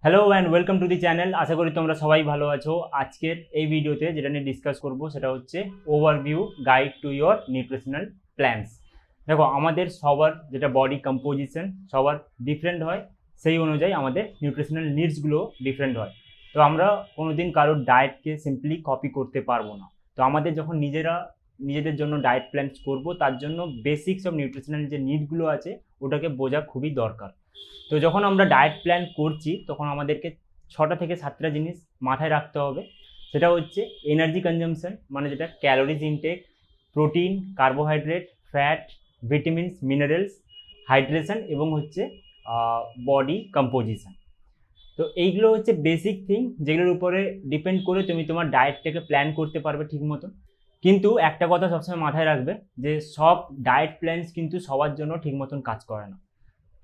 Hello and welcome to the channel. আশা করি তোমরা সবাই ভালো আছো। আজকের এই ভিডিওতে যেটা নিয়ে ডিসকাস করব সেটা হচ্ছে overview guide to your nutritional plans. দেখো, আমাদের সবার যেটা বডি কম্পোজিশন সবার ডিফারেন্ট হয়, সেই অনুযায়ী আমাদের নিউট্রিশনাল নিডসগুলো ডিফারেন্ট হয়। তো আমরা কোনোদিন কারোর ডায়েটকে সিম্পলি কপি করতে পারবো না। তো আমাদের যখন নিজেদের জন্য ডায়েট প্ল্যান করব, তার জন্য বেসিক্স অফ নিউট্রিশনাল যে নিডগুলো আছে ওটাকে বোঝা খুবই দরকার। তো যখন আমরা ডায়েট প্ল্যান করছি তখন আমাদেরকে 6টা থেকে 7টা জিনিস মাথায় রাখতে হবে। সেটা হচ্ছে এনার্জি কনজামশন, মানে যেটা calories intake, protein, carbohydrate, fat, vitamins, minerals, hydration এবং হচ্ছে বডি কম্পোজিশন। তো এইগুলো হচ্ছে বেসিক থিং, যেগুলোর উপরে ডিপেন্ড করে তুমি তোমার ডায়েটটাকে প্ল্যান করতে পারবে ঠিক মতো। কিন্তু একটা কথা সবসময় মাথায় রাখবে যে সব ডায়েট প্ল্যানস কিন্তু সবার জন্য ঠিক মতন কাজ করে না।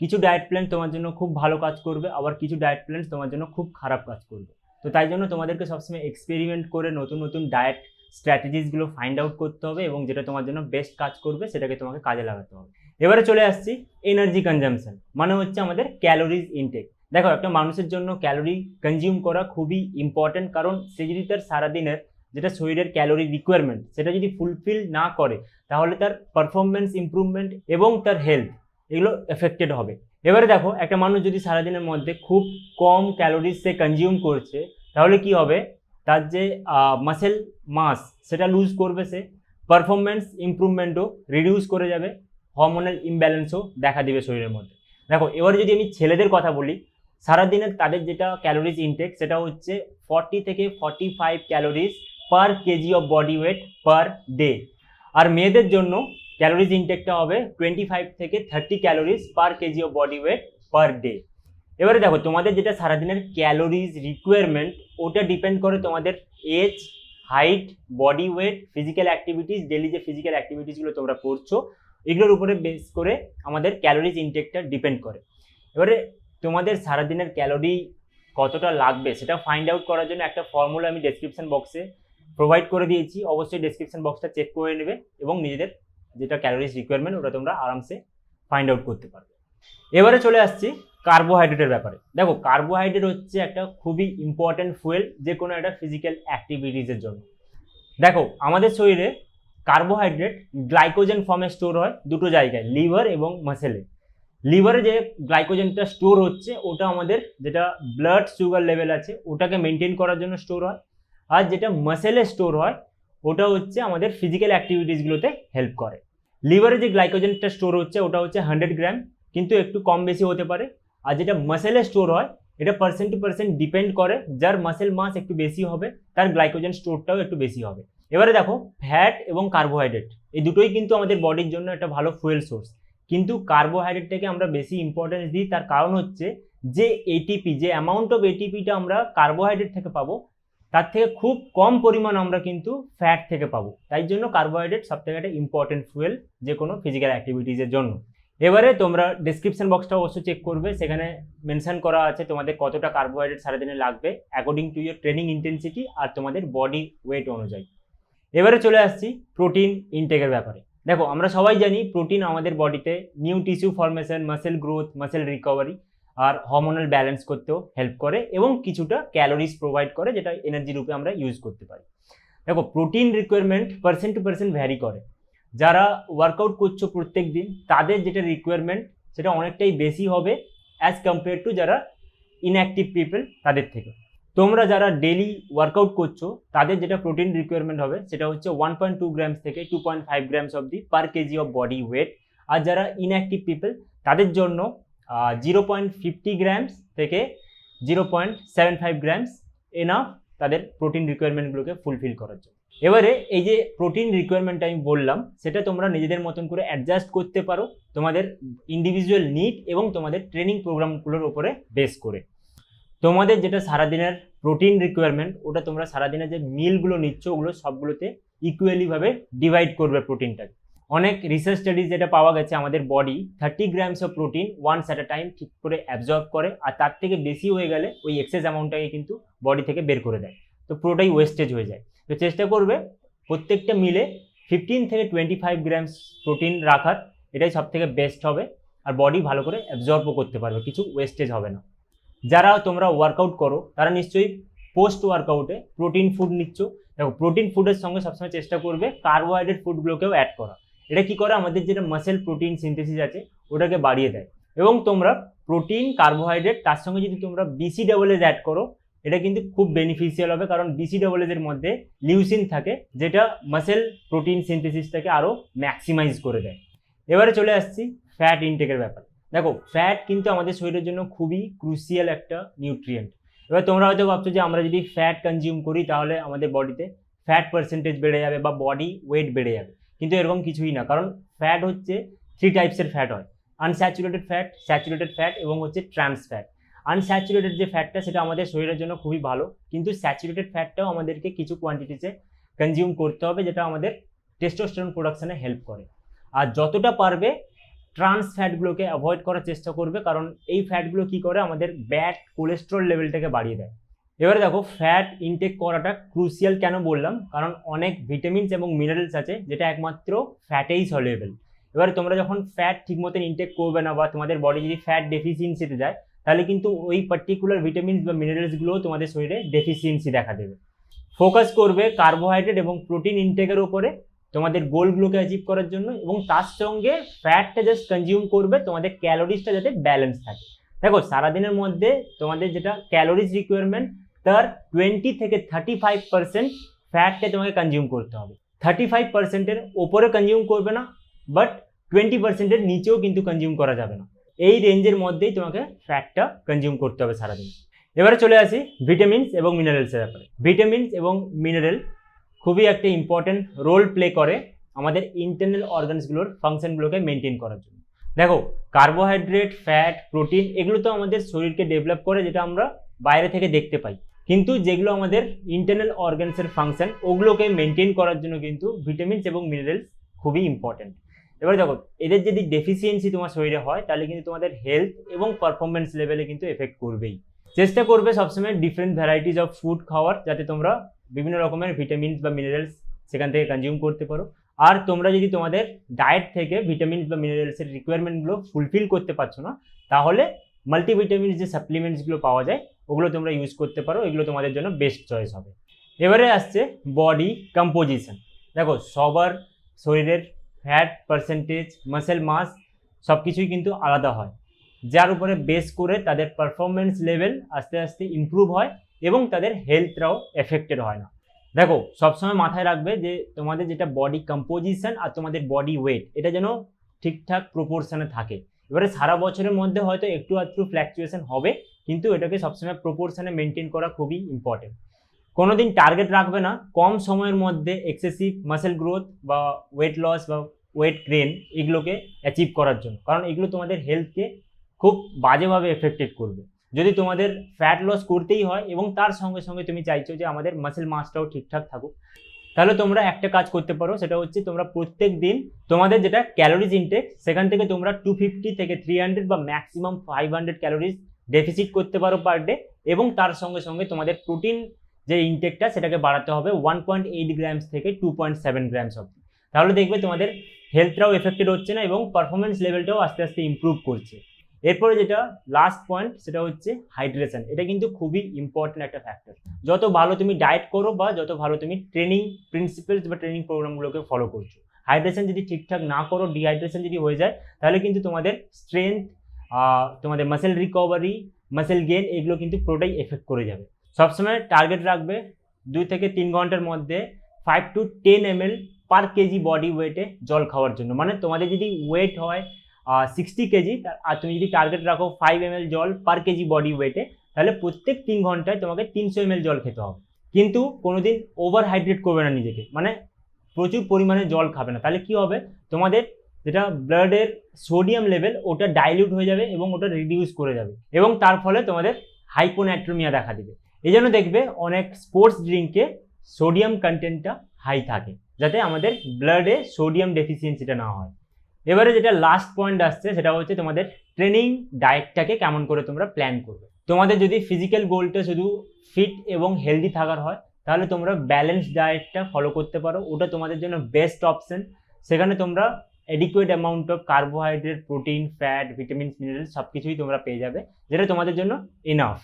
কিছু ডায়েট প্ল্যান তোমার জন্য খুব ভালো কাজ করবে, আবার কিছু ডায়েট প্ল্যান তোমার জন্য খুব খারাপ কাজ করবে। তো তাই জন্য তোমাদেরকে সবসময় এক্সপেরিমেন্ট করে নতুন নতুন ডায়েট স্ট্র্যাটেজিসগুলো ফাইন্ড আউট করতে হবে এবং যেটা তোমার জন্য বেস্ট কাজ করবে সেটাকে তোমাকে কাজে লাগাতে হবে। এবারে চলে আসছি এনার্জি কনজামশন, মানে হচ্ছে আমাদের ক্যালোরিজ ইনটেক। দেখো, একটা মানুষের জন্য ক্যালোরি কনজিউম করা খুবই ইম্পর্টেন্ট, কারণ সে যদি তার সারাদিনের যেটা শরীরের ক্যালোরি রিকোয়ারমেন্ট সেটা যদি ফুলফিল না করে, তাহলে তার পারফরমেন্স ইমপ্রুভমেন্ট এবং তার হেলথ এগুলো এফেক্টেড হবে। এবারে দেখো, একটা মানুষ যদি সারাদিনের মধ্যে খুব কম ক্যালোরিজ সে কনজিউম করছে, তাহলে কি হবে, তার যে মাসেল মাস সেটা লুজ করবে, সে পারফরমেন্স ইমপ্রুভমেন্টও রিডিউস করে যাবে, হরমোনাল ইমব্যালেন্সও দেখা দিবে শরীরের মধ্যে। দেখো, এবারে যদি আমি ছেলেদের কথা বলি, সারাদিনের তাদের যেটা ক্যালোরিজ ইনটেক সেটা হচ্ছে 40 থেকে 45 calories per kg of body weight per day. আর মেয়েদের জন্য ক্যালোরিজ ইনটেকটা হবে 25 থেকে 30 calories per kg of body weight per day. এবারে দেখো, তোমাদের যেটা সারাদিনের ক্যালোরিজ রিকোয়ারমেন্ট ওটা ডিপেন্ড করে তোমাদের age, height, body weight, physical activities, daily যে ফিজিক্যাল অ্যাক্টিভিটিসগুলো তোমরা করছো এগুলোর উপরে বেস করে আমাদের ক্যালোরিজ ইনটেকটা ডিপেন্ড করে। এবারে তোমাদের সারাদিনের ক্যালোরি কতটা লাগবে সেটা ফাইন্ড আউট করার জন্য একটা ফর্মুলা আমি ডেসক্রিপশন বক্সে প্রোভাইড করে দিয়েছি। অবশ্যই ডেসক্রিপশন বক্সটা চেক করে নেবে এবং নিজেদের যেটা ক্যালোরিজ রিকোয়ারমেন্ট ওটা তোমরা আরামসে ফাইন্ড আউট করতে পারবে। এবারে চলে আসছি কার্বোহাইড্রেটের ব্যাপারে। দেখো, কার্বোহাইড্রেট হচ্ছে একটা খুবই ইম্পর্টেন্ট ফুয়েল যে কোনো একটা ফিজিক্যাল অ্যাক্টিভিটিসের জন্য। দেখো, আমাদের শরীরে কার্বোহাইড্রেট গ্লাইকোজেন ফর্মে স্টোর হয় দুটো জায়গায়, লিভার এবং মাসেলে। লিভারে যে গ্লাইকোজেনটা স্টোর হচ্ছে ওটা আমাদের যেটা ব্লাড সুগার লেভেল আছে ওটাকে মেনটেন করার জন্য স্টোর হয়, আর যেটা মাসেলে স্টোর হয় ওটা হচ্ছে আমাদের ফিজিক্যাল অ্যাক্টিভিটিসগুলোতে হেল্প করে। লিভারে যে গ্লাইকোজেনটা স্টোর হচ্ছে ওটা হচ্ছে 100 গ্রাম, কিন্তু একটু কম বেশি হতে পারে। আর যেটা মাসেলে স্টোর হয় এটা পার্সেন্ট টু পার্সেন্ট ডিপেন্ড করে, যার মাসেল মাস একটু বেশি হবে তার গ্লাইকোজেন স্টোরটাও একটু বেশি হবে। এবারে দেখো, ফ্যাট এবং কার্বোহাইড্রেট এই দুটোই কিন্তু আমাদের বডির জন্য একটা ভালো ফুয়েল সোর্স, কিন্তু কার্বোহাইড্রেটটাকে আমরা বেশি ইম্পর্টেন্স দিই। তার কারণ হচ্ছে যে এটিপি, যে অ্যামাউন্ট অফ এটিপিটা আমরা কার্বোহাইড্রেট থেকে পাবো তার থেকে খুব কম পরিমাণ আমরা কিন্তু ফ্যাট থেকে পাবো। তাই জন্য কার্বোহাইড্রেট সব থেকে একটা ইম্পর্টেন্ট ফুয়েল যে কোনো ফিজিক্যাল অ্যাক্টিভিটিসের জন্য। এবারে তোমরা ডিসক্রিপশন বক্সটা অবশ্যই চেক করবে, সেখানে মেনশন করা আছে তোমাদের কতটা কার্বোহাইড্রেট সারাদিনে লাগবে according to your training intensity আর তোমাদের বডি ওয়েট অনুযায়ী। এবারে চলে আসছি প্রোটিন ইনটেকের ব্যাপারে। দেখো, আমরা সবাই জানি প্রোটিন আমাদের বডিতে new tissue formation, muscle growth, muscle recovery আর হরমোনাল ব্যালেন্স করতেও হেল্প করে এবং কিছুটা ক্যালোরিজ প্রোভাইড করে, যেটা এনার্জি রূপে আমরা ইউজ করতে পারি। দেখো, protein requirement percent to percent vary করে। যারা ওয়ার্কআউট করছো প্রত্যেক দিন তাদের যেটা রিকোয়ারমেন্ট সেটা অনেকটাই বেশি হবে অ্যাজ কম্পেয়ার টু যারা ইনঅ্যাক্টিভ পিপল তাদের থেকে। তোমরা যারা ডেলি ওয়ার্কআউট করছো তাদের যেটা প্রোটিন রিকোয়ারমেন্ট হবে সেটা হচ্ছে 1.2 গ্রামস থেকে 2.5 grams of the per kg of body weight. আর যারা ইনঅ্যাক্টিভ পিপল তাদের জন্য 0.50 গ্রামস থেকে 0.75 গ্রামস এনাফ তাদের প্রোটিন রিকোয়ারমেন্টগুলোকে ফুলফিল করার জন্য। এবারে এই যে প্রোটিন রিকোয়ারমেন্ট আমি বললাম সেটা তোমরা নিজেদের মতন করে অ্যাডজাস্ট করতে পারো তোমাদের ইন্ডিভিজুয়াল নিড এবং তোমাদের ট্রেনিং প্রোগ্রামগুলোর উপরে বেস করে। তোমাদের যেটা সারাদিনের প্রোটিন রিকোয়ারমেন্ট ওটা তোমরা সারাদিনের যে মিলগুলো নিচ্ছ ওগুলো সবগুলোতে ইকুয়ালি ভাবে ডিভাইড করবে প্রোটিনটাকে। অনেক রিসার্চ স্টাডিজ যেটা পাওয়া গেছে আমাদের body 30 grams of protein once at a time ঠিক করে অ্যাবজর্ব করে, আর তার থেকে বেশি হয়ে গেলে ওই এক্সেস অ্যামাউন্টটাকে কিন্তু বডি থেকে বের করে দেয়, তো পুরোটাই ওয়েস্টেজ হয়ে যায়। তো চেষ্টা করবে প্রত্যেকটা মিলে 15 থেকে 25 গ্রামস প্রোটিন রাখার, এটাই সব থেকে বেস্ট হবে আর বডি ভালো করে অ্যাবজর্বও করতে পারবে, কিছু ওয়েস্টেজ হবে না। যারা তোমরা ওয়ার্কআউট করো তারা নিশ্চয়ই পোস্ট ওয়ার্কআউটে প্রোটিন ফুড নিচ্ছ। দেখো প্রোটিন ফুডের সঙ্গে সবসময় চেষ্টা করবে কার্বোহাইড্রেট ফুডগুলোকেও অ্যাড করা। এটা কি করে, আমাদের যেটা মাসেল প্রোটিন সিনথেসিস আছে ওটাকে বাড়িয়ে দেয়। এবং তোমরা প্রোটিন কার্বোহাইড্রেট তার সঙ্গে যদি তোমরা BCAAs অ্যাড করো, এটা কিন্তু খুব বেনিফিশিয়াল হবে, কারণ BCAAs এর মধ্যে লিউসিন থাকে যেটা মাসেল প্রোটিন সিনথেসিসটাকে আরও ম্যাক্সিমাইজ করে দেয়। এবারে চলে আসছি ফ্যাট ইনটেকের ব্যাপারে। দেখো ফ্যাট কিন্তু আমাদের শরীরের জন্য খুবই ক্রুশিয়াল একটা নিউট্রিয়েন্ট। এবার তোমরা হয়তো ভাবছো যে আমরা যদি ফ্যাট কনজিউম করি তাহলে আমাদের বডিতে ফ্যাট পার্সেন্টেজ বেড়ে যাবে বা বডি ওয়েট বেড়ে যাবে, কিন্তু এরকম কিছুই না। কারণ ফ্যাট হচ্ছে 3 টাইপসের ফ্যাট হয়, আনস্যাচুরেটেড ফ্যাট, স্যাচুরেটেড ফ্যাট এবং হচ্ছে ট্রান্স ফ্যাট। আনস্যাচুরেটেড যে ফ্যাটটা সেটা আমাদের শরীরের জন্য খুবই ভালো, কিন্তু স্যাচুরেটেড ফ্যাটটাও আমাদেরকে কিছু কোয়ান্টিটিতে কনজিউম করতে হবে, যেটা আমাদের টেস্টোস্টেরন প্রোডাকশনে হেল্প করে। আর যতটা পারবে ট্রান্স ফ্যাটগুলোকে অ্যাভয়েড করার চেষ্টা করবে, কারণ এই ফ্যাটগুলো কি করে, আমাদের ব্যাড কোলেস্ট্রল লেভেলটাকে বাড়িয়ে দেয়। এবারে দেখো ফ্যাট ইনটেক করাটা ক্রুশিয়াল কেন বললাম, কারণ অনেক ভিটামিনস এবং মিনারেলস আছে যেটা একমাত্র ফ্যাটেই সলিউবল। এবারে তোমরা যখন ফ্যাট ঠিক মতন ইনটেক করবে না বা তোমাদের বডি যদি ফ্যাট ডেফিসিয়েন্সিতে যায়, তাহলে কিন্তু ওই পার্টিকুলার ভিটামিনস বা মিনারেলসগুলোও তোমাদের শরীরে ডেফিসিয়েন্সি দেখা দেবে। ফোকাস করবে কার্বোহাইড্রেট এবং প্রোটিন ইনটেকের উপরে তোমাদের গোলগুলোকে অ্যাচিভ করার জন্য, এবং তার সঙ্গে ফ্যাটটা জাস্ট কনজিউম করবে তোমাদের ক্যালোরিজটা যাতে ব্যালেন্স থাকে। দেখো সারাদিনের মধ্যে তোমাদের যেটা ক্যালোরিজ রিকোয়ারমেন্ট তার 20 থেকে 35% ফ্যাটকে তোমাকে কনজিউম করতে হবে। 35%-এর ওপরে কনজিউম করবে না, বাট 20%-এর নিচেও কিন্তু কনজিউম করা যাবে না। এই রেঞ্জের মধ্যেই তোমাকে ফ্যাটটা কনজিউম করতে হবে সারাদিন। এবারে চলে আসি ভিটামিনস এবং মিনারেলসের ব্যাপারে। ভিটামিনস এবং মিনারেল খুবই একটা ইম্পর্টেন্ট রোল প্লে করে আমাদের ইন্টারনাল অর্গানসগুলোর ফাংশনগুলোকে মেনটেন করার জন্য। দেখো কার্বোহাইড্রেট, ফ্যাট, প্রোটিন এগুলো তো আমাদের শরীরকে ডেভেলপ করে, যেটা আমরা বাইরে থেকে দেখতে পাই, কিন্তু যেগুলো আমাদের ইন্টারনাল অর্গানসের ফাংশন ওগুলোকে মেনটেন করার জন্য কিন্তু ভিটামিনস এবং মিনারেলস খুবই ইম্পর্টেন্ট। এবার দেখো এদের যদি ডেফিসিয়েন্সি তোমার শরীরে হয় তাহলে কিন্তু তোমাদের হেলথ এবং পারফরমেন্স লেভেলে কিন্তু এফেক্ট করবেই। চেষ্টা করবে সবসময় ডিফারেন্ট ভ্যারাইটিস অফ ফুড খাওয়ার, যাতে তোমরা বিভিন্ন রকমের ভিটামিনস বা মিনারেলস সেখান থেকে কনজিউম করতে পারো। আর তোমরা যদি তোমাদের ডায়েট থেকে ভিটামিনস বা মিনারেলসের রিকোয়ারমেন্টগুলো ফুলফিল করতে পারছো না, তাহলে মাল্টিভিটামিনস যে সাপ্লিমেন্টসগুলো পাওয়া যায় ওগুলো তোমরা ইউজ করতে পারো, এগুলো তোমাদের জন্য বেস্ট চয়েস হবে। এবারে আসছে বডি কম্পোজিশন। দেখো সবার শরীরের ফ্যাট পার্সেন্টেজ, মাসেল মাস সব কিছুই কিন্তু আলাদা হয়, যার উপরে বেস করে তাদের পারফরমেন্স লেভেল আস্তে আস্তে ইমপ্রুভ হয় এবং তাদের হেলথটাও এফেক্টেড হয় না। দেখো সবসময় মাথায় রাখবে যে তোমাদের যেটা বডি কম্পোজিশন আর তোমাদের বডি ওয়েট এটা যেন ঠিকঠাক প্রপোর্শনে থাকে। এবারে সারা বছরের মধ্যে হয়তো একটু আধটু ফ্ল্যাকচুয়েশন হবে, কিন্তু এটাকে সবসময় প্রপোর্শনে মেনটেন করা খুবই ইম্পর্টেন্ট। কোনোদিন টার্গেট রাখবে না কম সময়ের মধ্যে এক্সেসিভ মাসেল গ্রোথ বা ওয়েট লস বা ওয়েট গেইন এগুলোকে অ্যাচিভ করার জন্য, কারণ এগুলো তোমাদের হেলথকে খুব বাজেভাবে এফেক্টেড করবে। যদি তোমাদের ফ্যাট লস করতেই হয় এবং তার সঙ্গে সঙ্গে তুমি চাইছো যে আমাদের মাসেল মাসটাও ঠিকঠাক থাকুক, তাহলে তোমরা একটা কাজ করতে পারো, সেটা হচ্ছে তোমরা প্রত্যেক দিন তোমাদের যেটা ক্যালোরিজ ইনটেক সেখান থেকে তোমরা 250 থেকে 300 বা ম্যাক্সিমাম 500 ক্যালোরিজ ডেফিসিট করতে পারো পার ডে, এবং তার সঙ্গে সঙ্গে তোমাদের প্রোটিন যে ইনটেকটা সেটাকে বাড়াতে হবে 1.8 গ্রামস থেকে 2.7 গ্রামস অবধি। তাহলে দেখবে তোমাদের হেলথটাও এফেক্টেড হচ্ছে না এবং পারফরমেন্স লেভেলটাও আস্তে আস্তে ইমপ্রুভ করছে। এরপরে যেটা লাস্ট পয়েন্ট সেটা হচ্ছে হাইড্রেশন। এটা কিন্তু খুবই ইম্পর্টেন্ট একটা ফ্যাক্টর। যত ভালো তুমি ডায়েট করো বা যত ভালো তুমি ট্রেনিং প্রিন্সিপালস বা ট্রেনিং প্রোগ্রামগুলোকে ফলো করছো, হাইড্রেশন যদি ঠিকঠাক না করো, ডিহাইড্রেশন যদি হয়ে যায়, তাহলে কিন্তু তোমাদের স্ট্রেংথ, তোমাদের মাসেল রিকভারি, মাসেল গেইন এগুলো কিন্তু পুরোটাই এফেক্ট করে যাবে। সবসময় টার্গেট রাখবে 2 থেকে 3 ঘন্টার মধ্যে 5 to 10 ml per kg body ওয়েটে জল খাওয়ার জন্য। মানে তোমাদের যদি ওয়েট হয় 60 কেজি আর তুমি যদি টার্গেট রাখো 5 ml জল পার কেজি বডি ওয়েটে, তাহলে প্রত্যেক 3 ঘন্টায় তোমাকে 300 ml জল খেতে হবে। কিন্তু কোনোদিন ওভার হাইড্রেট করবে না নিজেকে, মানে প্রচুর পরিমাণে জল খাবে না। তাহলে কি হবে, তোমাদের যেটা ব্লাডের সোডিয়াম লেভেল ওটা ডাইলিউট হয়ে যাবে এবং ওটা রিডিউস করে যাবে, এবং তার ফলে তোমাদের হাইপোন্যাট্রিমিয়া দেখা দিবে। এই জন্য দেখবে অনেক স্পোর্টস ড্রিঙ্কে সোডিয়াম কন্টেন্টটা হাই থাকে, যাতে আমাদের ব্লাডে সোডিয়াম ডেফিসিয়েন্সিটা না হয়। এবারে যেটা লাস্ট পয়েন্ট আসছে সেটা হচ্ছে তোমাদের ট্রেনিং ডায়েটটাকে কেমন করে তোমরা প্ল্যান করবে। তোমাদের যদি ফিজিক্যাল গোলটা শুধু ফিট এবং হেলদি থাকার হয়, তাহলে তোমরা ব্যালেন্স ডায়েটটা ফলো করতে পারো, ওটা তোমাদের জন্য বেস্ট অপশন। সেখানে তোমরা adequate amount of carbohydrate, protein, fat, vitamins, minerals সব কিছুই তোমরা পেয়ে যাবে, যেটা তোমাদের জন্য ইনাফ।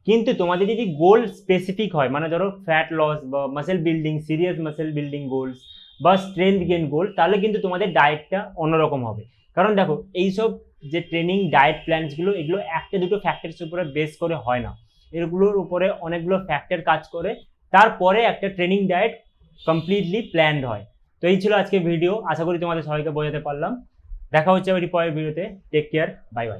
কিন্তু তোমাদের যদি গোল স্পেসিফিক হয়, মানে ধরো ফ্যাট লস বা muscle building, serious muscle building goals বা স্ট্রেংথ গেইন গোল, তাহলে কিন্তু তোমাদের ডায়েটটা অন্যরকম হবে। কারণ দেখো এইসব যে ট্রেনিং ডায়েট প্ল্যানসগুলো, এগুলো একটা দুটো ফ্যাক্টরস উপরে বেস করে হয় না, এগুলোর উপরে অনেকগুলো ফ্যাক্টর কাজ করে, তারপরে একটা ট্রেনিং ডায়েট কমপ্লিটলি প্ল্যান্ড হয়। তো এই ছিল আজকে ভিডিও, আশা করি তোমাদের সবাইকে বোঝাতে পারলাম। দেখা হচ্ছে আবার পরের ভিডিওতে। Take care, bye by.